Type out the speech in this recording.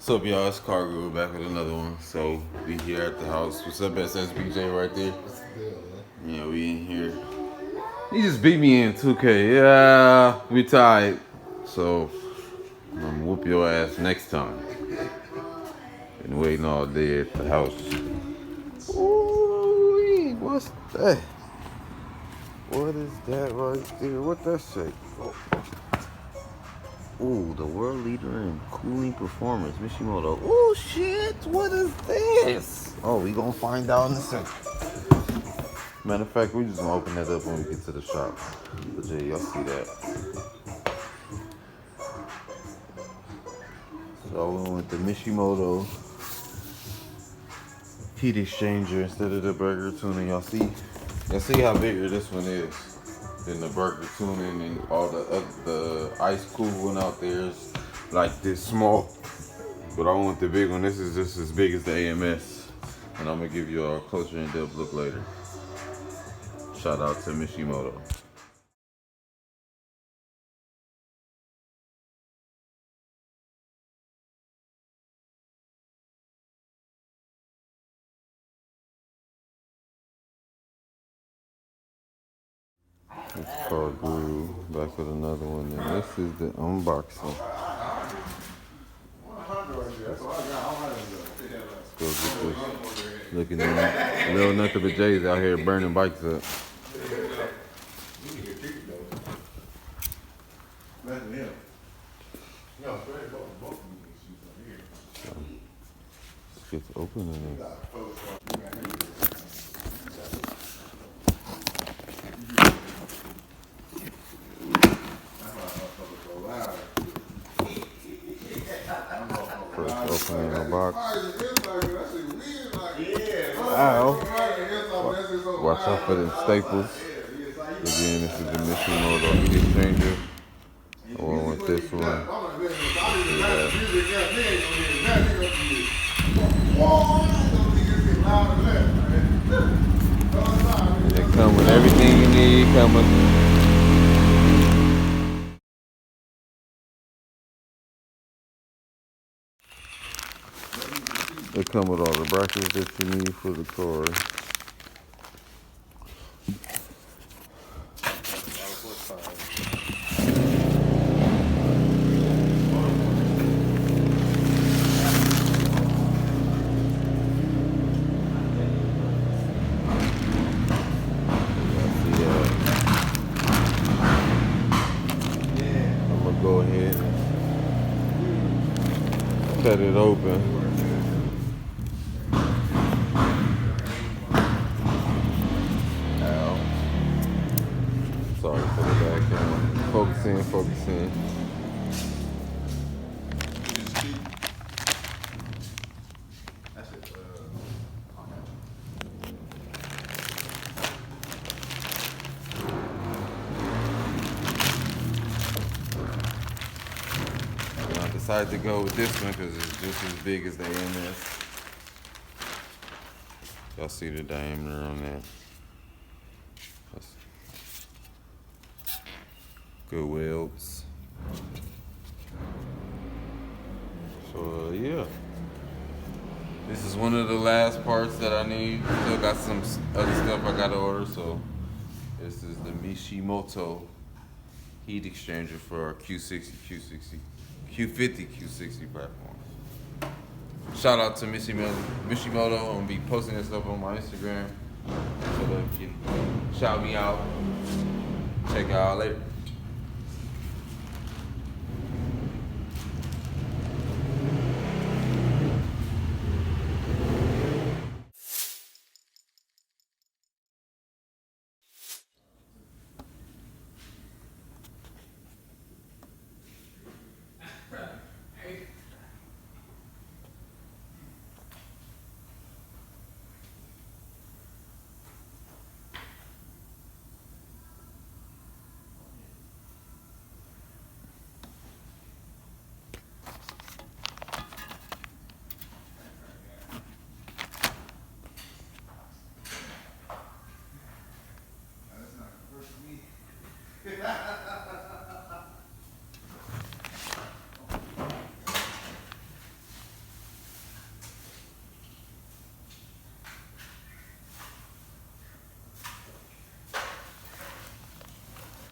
What's up, y'all? It's Cargo back with another one. So we here at the house. What's up, SSBJ right there? What's the deal, man? Yeah, we in here. He just beat me in 2K. Yeah, we tied. So I'm gonna whoop your ass next time. Been waiting all day at the house. Ooh, what's that? What is that right there? What that say? Ooh, the world leader in cooling performance, Mishimoto. Oh shit, what is this? Oh, we gonna find out in a second. Matter of fact, we just gonna open that up when we get to the shop. But yeah, y'all see that. So we went with the Mishimoto heat exchanger instead of the burger tuning. Y'all see how bigger this one is than the burger tuning, and all the ice cool one out there is like this small. But I want the big one. This is just as big as the AMS. And I'm gonna give you a closer in-depth look later. Shout out to Mishimoto. It's called Guru. Back with another one. And this is the unboxing. Let's go get this. Looking at little nothing but J's out here burning bikes up. Let's get to opening it. First opening the box. Ow. Watch out for them staples. Again, this is the Mishimoto heat exchanger. Along with this one. They come with everything you need. They come with all the brackets that you need for the car. I'm gonna go ahead and cut it open. Sorry for the back end. Focus in. I decided to go with this one because it's just as big as the AMS. Y'all see the diameter on that. That's good welds. So yeah, this is one of the last parts that I need. Still got some other stuff I gotta order. So this is the Mishimoto heat exchanger for our Q60, Q50, Q60 platform. Shout out to Mishimoto. I'm gonna be posting this stuff on my Instagram. So that you can shout me out. Check it out later.